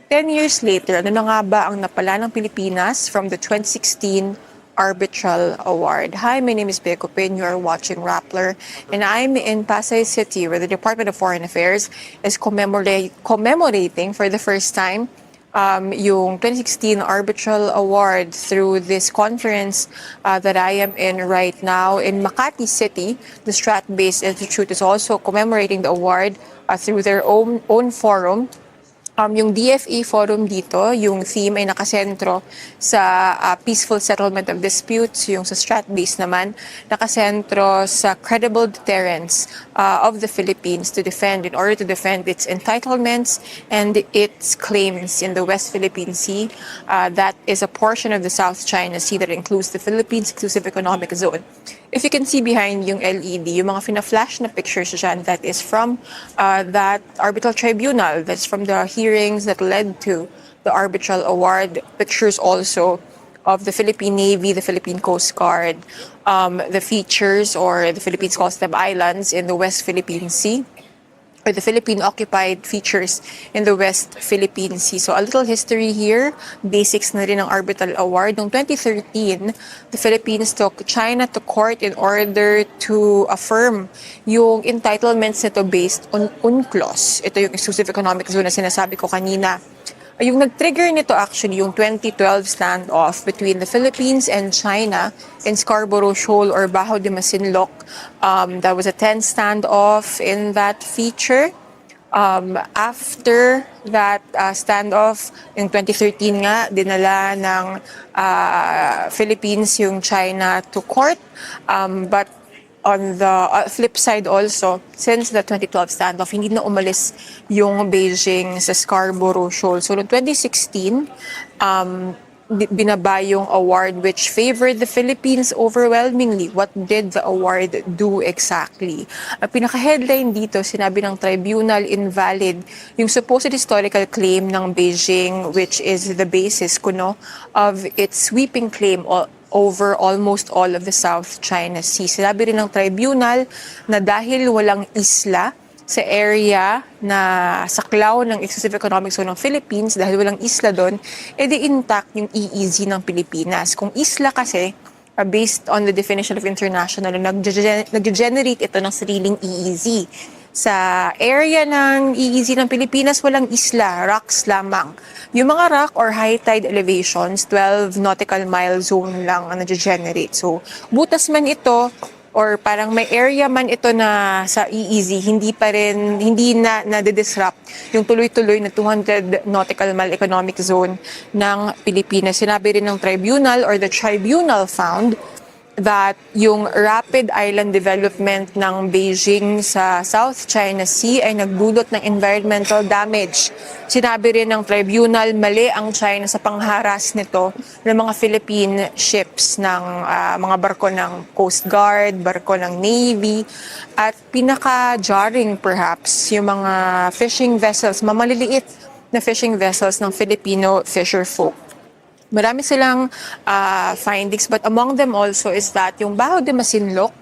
10 years later, ano na nga ba ang napala ng Pilipinas from the 2016 Arbitral Award? Hi, my name is Cupin. You are watching Rappler, and I'm in Pasay City, where the Department of Foreign Affairs is commemorating for the first time yung 2016 Arbitral Award through this conference that I am in right now in Makati City. The Strat-based institute is also commemorating the award through their own forum. Yung DFA forum dito, yung theme ay nakasentro sa peaceful settlement of disputes. Yung sa strat-based naman, nakasentro sa credible deterrence of the Philippines in order to defend its entitlements and its claims in the West Philippine Sea. That is a portion of the South China Sea that includes the Philippines Exclusive Economic Zone. If you can see behind yung LED, yung mga fina-flash na pictures dyan, that is from that arbitral tribunal. That's from the hearings that led to the Arbitral Award. Pictures also of the Philippine Navy, the Philippine Coast Guard, the features or the Philippines Coastal Islands in the West Philippine Sea, or the Philippine-occupied features in the West Philippine Sea. So a little history here, basics na rin ng Arbitral Award. Noong 2013, the Philippines took China to court in order to affirm yung entitlements nito based on UNCLOS. Ito yung Exclusive Economic Zone na sinasabi ko kanina. Yung nag-trigger nito actually yung 2012 standoff between the Philippines and China in Scarborough Shoal or Bajo de Masinloc. That was a tense standoff in that feature. After that standoff in 2013 nga, dinala ng Philippines yung China to court. But on the flip side also, since the 2012 standoff, hindi na umalis yung Beijing sa Scarborough Shoal. So, noong 2016, binaba yung award which favored the Philippines overwhelmingly. What did the award do exactly? Ang pinaka-headline dito, sinabi ng tribunal invalid yung supposed historical claim ng Beijing, which is the basis of its sweeping claim over almost all of the South China Sea. Sinabi rin ng tribunal na dahil walang isla sa area na saklaw ng Exclusive Economic Zone ng Philippines, dahil walang isla doon, edi intact yung EEZ ng Pilipinas. Kung isla kasi, based on the definition of international, nag-generate ito ng sariling EEZ. Sa area ng EEZ ng Pilipinas, walang isla, rocks lamang. Yung mga rock or high tide elevations, 12 nautical mile zone lang ang nag-generate. So, butas man ito, or parang may area man ito na sa EEZ, hindi na disrupt yung tuloy-tuloy na 200 nautical mile economic zone ng Pilipinas. Sinabi rin ng tribunal or the tribunal found that yung rapid island development ng Beijing sa South China Sea ay nagdulot ng environmental damage. Sinabi rin ng tribunal, mali ang China sa pangharas nito ng mga Philippine ships, ng mga barko ng Coast Guard, barko ng Navy, at pinaka-jarring perhaps yung mga fishing vessels, mamaliliit na fishing vessels ng Filipino fisherfolk. Marami silang findings, but among them also is that yung Bajo de Masinloc,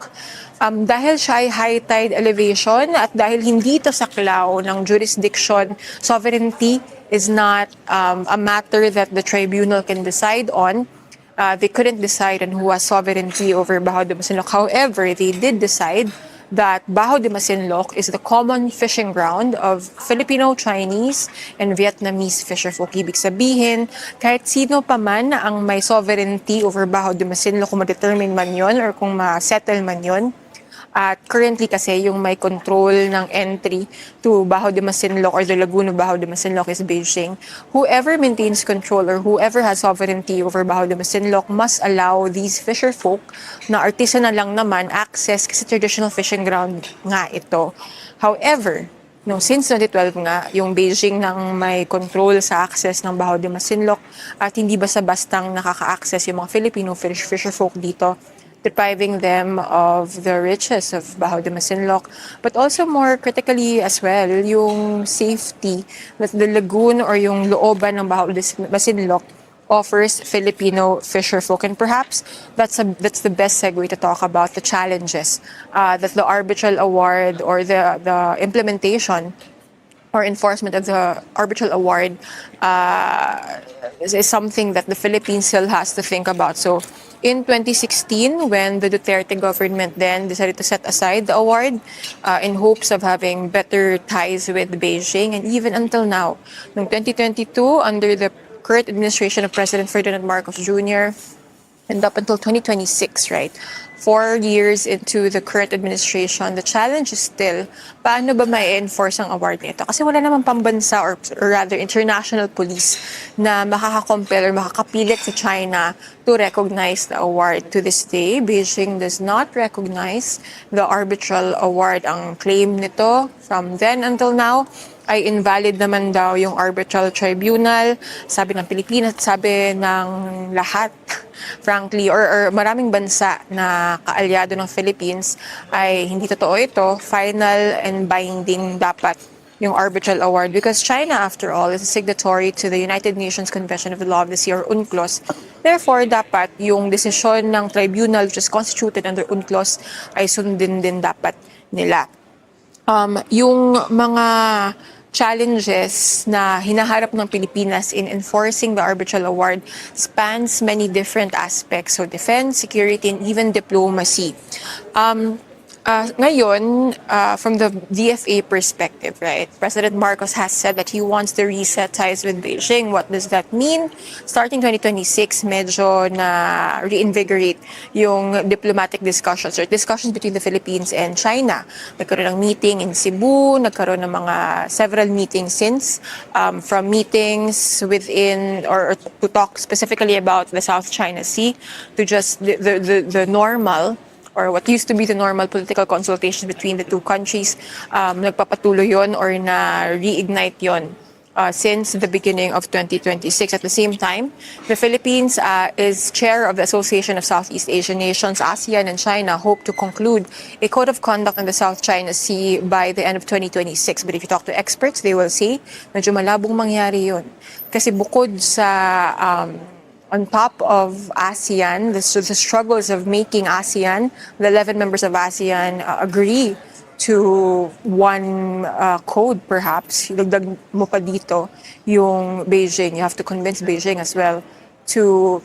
dahil siya ay high tide elevation at dahil hindi ito saklaw ng jurisdiction, sovereignty is not a matter that the tribunal can decide on. They couldn't decide on who has sovereignty over Bajo de Masinloc. However, they did decide that Bajo de Masinloc is the common fishing ground of Filipino, Chinese, and Vietnamese fisherfolk. Ibig sabihin, kahit sino pa man ang may sovereignty over Bajo de Masinloc, kung ma-determine man yon or kung ma-settle man yon. At currently kasi yung may control ng entry to Bajo de Masinloc or the Lagoon of Bajo de Masinloc is Beijing. Whoever maintains control or whoever has sovereignty over Bajo de Masinloc must allow these fisherfolk na artisanal lang naman access kasi traditional fishing ground nga ito. However, since 2012 nga, yung Beijing nang may control sa access ng Bajo de Masinloc at hindi basta-bastang nakaka-access yung mga Filipino fisherfolk dito, depriving them of the riches of Bajo de Masinloc, but also more critically as well, yung safety that the lagoon or yung looban ng Bajo de Masinloc offers Filipino fisherfolk. And perhaps that's the best segue to talk about the challenges that the Arbitral Award or the implementation or enforcement of the Arbitral Award is something that the Philippines still has to think about. So in 2016, when the Duterte government then decided to set aside the award in hopes of having better ties with Beijing, and even until now, in 2022, under the current administration of President Ferdinand Marcos Jr., and up until 2026, right? 4 years into the current administration, the challenge is still, paano ba ma-enforce ang award nito? Kasi wala naman pambansa or rather international police na makakakompel or makakapilit sa China to recognize the award. To this day, Beijing does not recognize the Arbitral Award. Ang claim nito from then until now ay invalid naman daw yung arbitral tribunal, sabi ng Pilipinas, sabi ng lahat, frankly, or maraming bansa na kaalyado ng Philippines, ay hindi totoo ito. Final and binding dapat yung arbitral award because China, after all, is a signatory to the United Nations Convention of the Law of the Sea or UNCLOS. Therefore, dapat yung desisyon ng tribunal which is constituted under UNCLOS ay sundin din dapat nila. Yung mga challenges na hinaharap ng Pilipinas in enforcing the arbitral award spans many different aspects, so defense, security, and even diplomacy. Ngayon, from the DFA perspective, right, President Marcos has said that he wants to reset ties with Beijing. What does that mean? Starting 2026, medyo na reinvigorate yung diplomatic discussions or discussions between the Philippines and China. Nagkaroon ng meeting in Cebu, nagkaroon ng mga several meetings since, from meetings within or to talk specifically about the South China Sea to just the normal or what used to be the normal political consultation between the two countries, nagpapatuloy yon or na-reignite yon since the beginning of 2026. At the same time, the Philippines is chair of the Association of Southeast Asian Nations. ASEAN and China hope to conclude a code of conduct in the South China Sea by the end of 2026. But if you talk to experts, they will say, medyo malabong mangyari yun. Kasi bukod sa on top of ASEAN, the struggles of making ASEAN, the 11 members of ASEAN agree to one code perhaps, dagdag mo pa dito yung Beijing. You have to convince Beijing as well to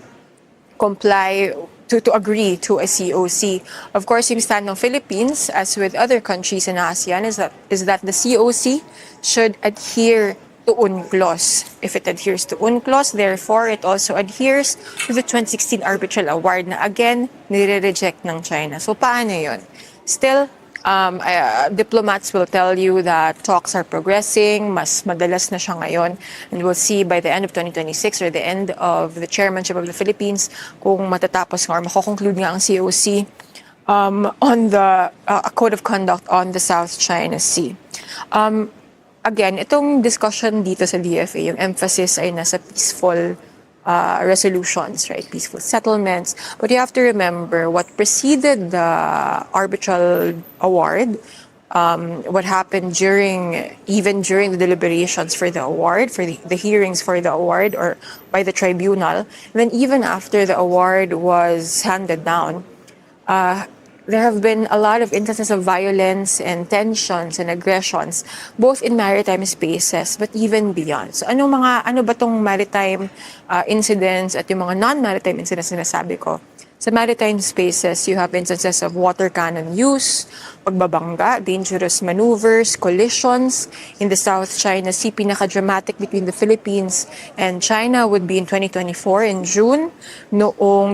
comply, to agree to a COC. Of course, yung stand ng Philippines, as with other countries in ASEAN, is that the COC should adhere to UNCLOS. If it adheres to UNCLOS, therefore, it also adheres to the 2016 Arbitral Award na again, nire-reject ng China. So, paano yun? Still, diplomats will tell you that talks are progressing, mas madalas na siya ngayon, and we'll see by the end of 2026 or the end of the chairmanship of the Philippines kung matatapos nga or makoconclude nga ang COC on the Code of Conduct on the South China Sea. Again, itong discussion dito sa DFA, yung emphasis ay nasa peaceful resolutions, right? Peaceful settlements. But you have to remember what preceded the arbitral award, what happened even during the deliberations for the award, for the hearings for the award or by the tribunal. And then even after the award was handed down, there have been a lot of instances of violence and tensions and aggressions, both in maritime spaces, but even beyond. So ano ba tong maritime incidents at yung mga non-maritime incidents na sinasabi ko? Sa maritime spaces, you have instances of water cannon use, pagbabangga, dangerous maneuvers, collisions. In the South China Sea, pinaka-dramatic between the Philippines and China would be in 2024 in June,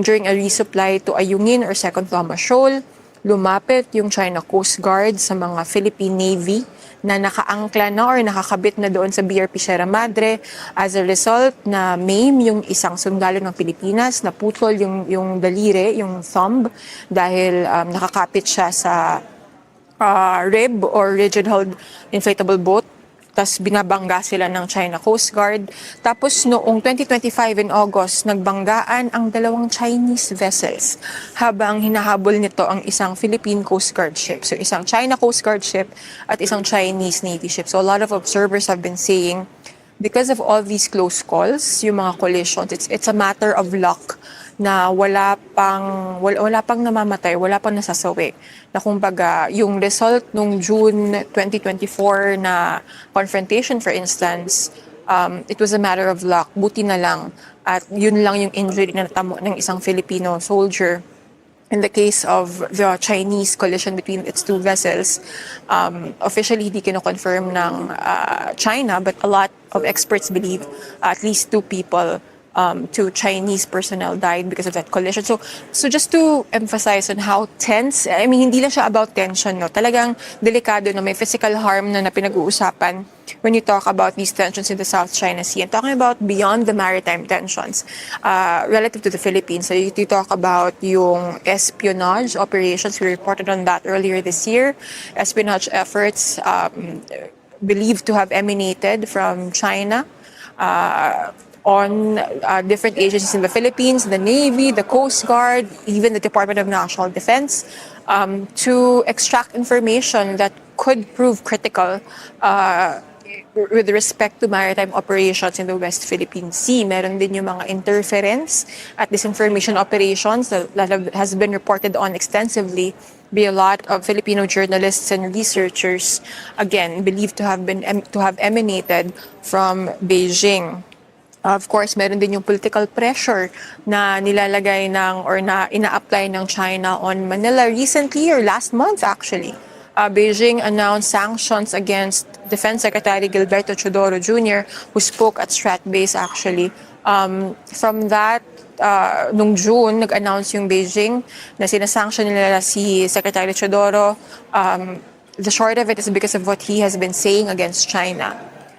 during a resupply to Ayungin or Second Thomas Shoal. Lumapit yung China Coast Guard sa mga Philippine Navy na nakaangkla na or nakakabit na doon sa BRP Sierra Madre. As a result, na maim yung isang sundalo ng Pilipinas, naputol yung daliri, yung thumb, dahil nakakapit siya sa rib or rigid-hulled inflatable boat. Tapos binabangga sila ng China Coast Guard. Tapos noong 2025 in August, nagbanggaan ang dalawang Chinese vessels habang hinahabol nito ang isang Philippine Coast Guard ship. So isang China Coast Guard ship at isang Chinese Navy ship. So a lot of observers have been saying, because of all these close calls, yung mga collisions, it's a matter of luck na wala pang namamatay, wala pang nasasawi. Na kumbaga, yung result nung June 2024 na confrontation, for instance, it was a matter of luck. Buti na lang. At yun lang yung injury na natamo ng isang Filipino soldier. In the case of the Chinese collision between its two vessels, officially hindi kino-confirm ng China, but a lot of experts believe at least two people, two Chinese personnel died because of that collision. So just to emphasize on how tense, I mean, hindi lang siya about tension, no? Talagang delikado na may physical harm na pinag-uusapan when you talk about these tensions in the South China Sea. And talking about beyond the maritime tensions relative to the Philippines, so you talk about yung espionage operations. We reported on that earlier this year. Espionage efforts believed to have emanated from China on different agencies in the Philippines, the Navy, the Coast Guard, even the Department of National Defense, to extract information that could prove critical with respect to maritime operations in the West Philippine Sea. Meron din yung mga interference at disinformation operations that has been reported on extensively by a lot of Filipino journalists and researchers, again, believed to have emanated from Beijing. Of course, meron din yung political pressure na nilalagay or na ina-apply ng China on Manila recently or last month actually. Beijing announced sanctions against Defense Secretary Gilberto Chodoro Jr., who spoke at Stratbase actually. From that, nung June, nag-announce yung Beijing na sinasanction nila si Secretary Chodoro. The short of it is because of what he has been saying against China.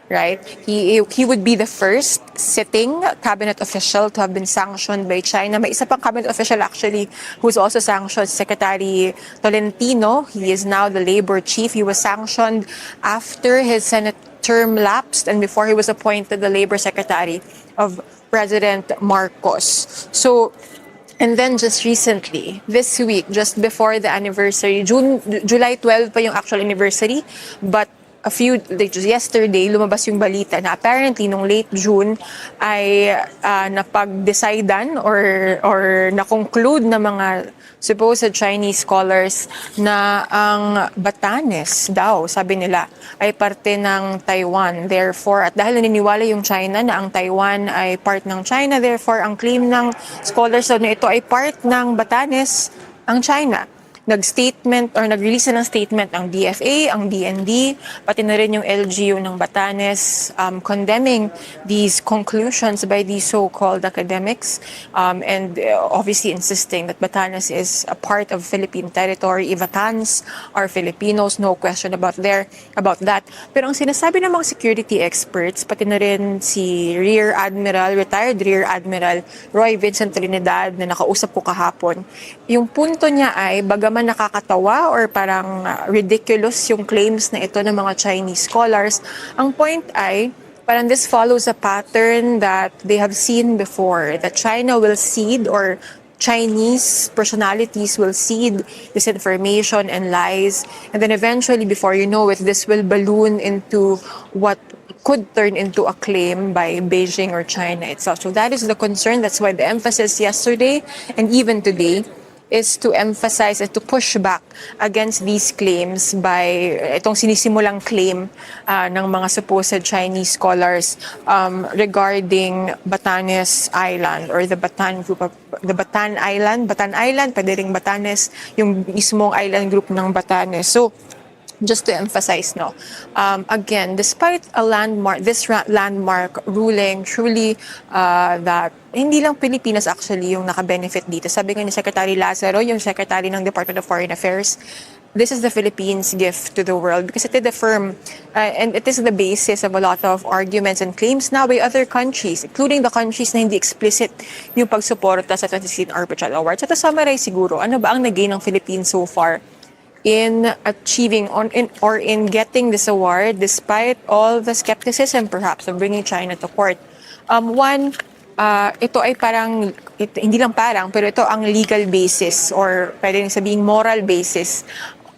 Right? He would be the first sitting cabinet official to have been sanctioned by China. May isa pang cabinet official actually who's also sanctioned, Secretary Tolentino. He is now the labor chief. He was sanctioned after his Senate term lapsed and before he was appointed the labor secretary of President Marcos. So, and then just recently, this week, just before the anniversary, July 12 pa yung actual anniversary, but yesterday, lumabas yung balita na apparently nung late June ay napag-decidan or na-conclude na mga supposed Chinese scholars na ang Batanes daw, sabi nila, ay parte ng Taiwan. Therefore, at dahil naniniwala yung China na ang Taiwan ay part ng China, therefore, ang claim ng scholars na ito ay part ng Batanes, ang China. Nag-release ng statement ang DFA, ang DND, pati na rin yung LGU ng Batanes, condemning these conclusions by these so-called academics, and obviously insisting that Batanes is a part of Philippine territory. Ivatans are Filipinos, no question about that. Pero ang sinasabi ng mga security experts, pati na rin si retired Rear Admiral Roy Vincent Trinidad na nakausap ko kahapon, yung punto niya ay bagaman nakakatawa or parang ridiculous yung claims na ito ng mga Chinese scholars. Ang point ay, parang this follows a pattern that they have seen before, that China will cede or Chinese personalities will cede disinformation and lies. And then eventually, before you know it, this will balloon into what could turn into a claim by Beijing or China itself. So that is the concern. That's why the emphasis yesterday and even today is to emphasize and to push back against these claims by itong sinisimulang claim ng mga supposed Chinese scholars regarding Batanes Island or the Batan Island, pwede ring Batanes, yung mismong island group ng Batanes. So, just to emphasize, again, despite this landmark ruling, truly that hindi lang Pilipinas actually yung naka-benefit dito. Sabi nga ni Secretary Lazaro, yung Secretary ng Department of Foreign Affairs, this is the Philippines' gift to the world because it did affirm and it is the basis of a lot of arguments and claims now by other countries, including the countries na hindi explicit yung pagsuporta sa 2016 Arbitral Award. So to summarize siguro, ano ba ang nagain ng Philippines so far in achieving in getting this award despite all the skepticism perhaps of bringing China to court? Ito ay hindi lang parang, pero ito ang legal basis or pwede rin sabihing moral basis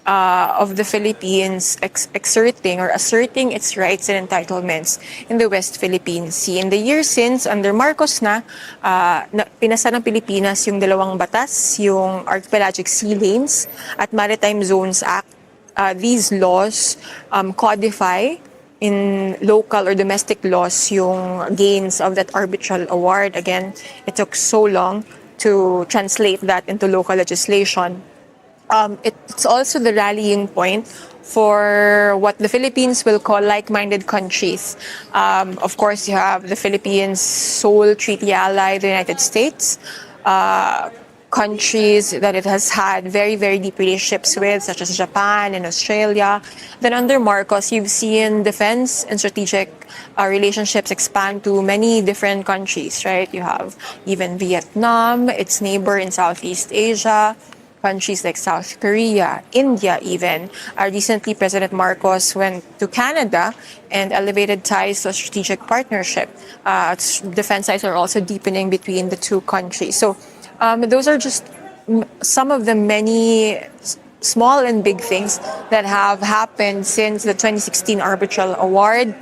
of the Philippines exerting or asserting its rights and entitlements in the West Philippine Sea. In the years since, under Marcos pinasa ng Pilipinas yung dalawang batas, yung Archipelagic Sea Lanes at Maritime Zones Act. These laws codify in local or domestic laws yung gains of that arbitral award. Again, it took so long to translate that into local legislation. It's also the rallying point for what the Philippines will call like-minded countries. Of course, you have the Philippines' sole treaty ally, the United States, countries that it has had very, very deep relationships with, such as Japan and Australia. Then under Marcos, you've seen defense and strategic relationships expand to many different countries, right? You have even Vietnam, its neighbor in Southeast Asia, countries like South Korea, India even. Recently, President Marcos went to Canada and elevated ties to a strategic partnership. Defense ties are also deepening between the two countries. So those are just some of the many small and big things that have happened since the 2016 Arbitral Award.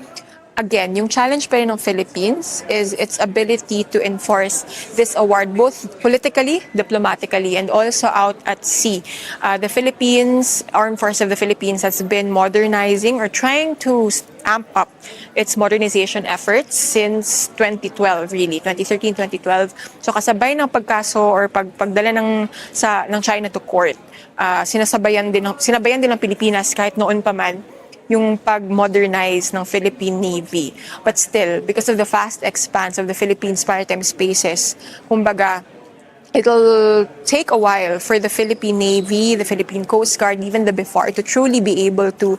Again, yung challenge pa rin ng Philippines is its ability to enforce this award both politically, diplomatically, and also out at sea. The Philippines, Armed Forces of the Philippines has been modernizing or trying to amp up its modernization efforts since 2012, really, 2013, 2012. So kasabay ng pagkaso or pagdala ng China to court, sinabayan din ng Pilipinas kahit noon pa man yung pag-modernize ng Philippine Navy. But still, because of the fast expanse of the Philippines maritime spaces, kumbaga, it'll take a while for the Philippine Navy, the Philippine Coast Guard, even the BIFAR to truly be able to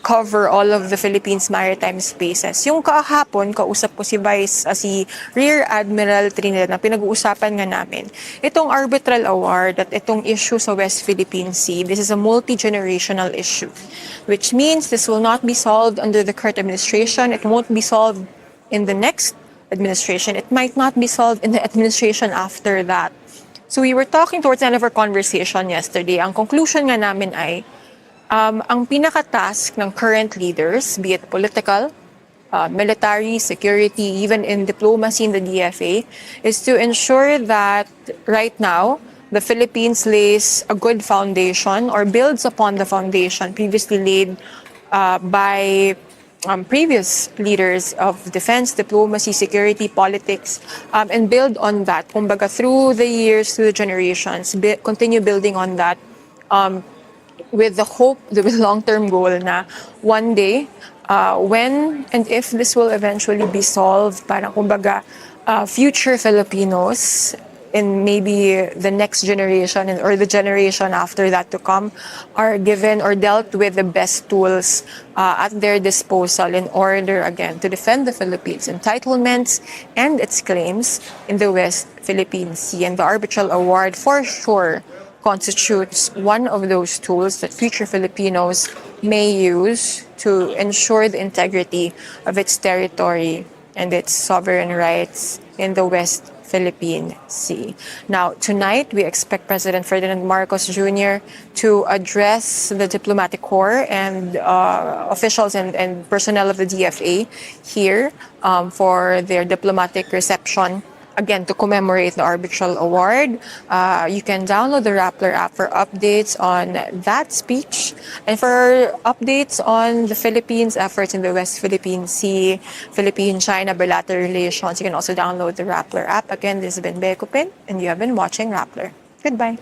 cover all of the Philippines maritime spaces. Yung kahapon, kausap ko si Rear Admiral Trinidad na pinag-uusapan nga namin. Itong Arbitral Award at itong issue sa West Philippine Sea, this is a multi-generational issue, which means this will not be solved under the current administration. It won't be solved in the next administration. It might not be solved in the administration after that. So we were talking towards the end of our conversation yesterday. Ang conclusion nga namin ay, ang pinaka-task ng current leaders, be it political, military, security, even in diplomacy in the DFA, is to ensure that right now, the Philippines lays a good foundation or builds upon the foundation previously laid by previous leaders of defense, diplomacy, security, politics, and build on that. Kumbaga, through the years, through the generations, continue building on that with the hope, the long-term goal na one day, when and if this will eventually be solved, parang kumbaga, future Filipinos in maybe the next generation or the generation after that to come are given or dealt with the best tools at their disposal in order, again, to defend the Philippines' entitlements and its claims in the West Philippine Sea. And the Arbitral Award for sure constitutes one of those tools that future Filipinos may use to ensure the integrity of its territory and its sovereign rights in the West Philippine Sea. Now, tonight, we expect President Ferdinand Marcos Jr. to address the diplomatic corps and officials and personnel of the DFA here for their diplomatic reception, again, to commemorate the Arbitral Award. You can download the Rappler app for updates on that speech and for updates on the Philippines' efforts in the West Philippine Sea, Philippine-China bilateral relations. You can also download the Rappler app. Again, this has been Cupin, and you have been watching Rappler. Goodbye.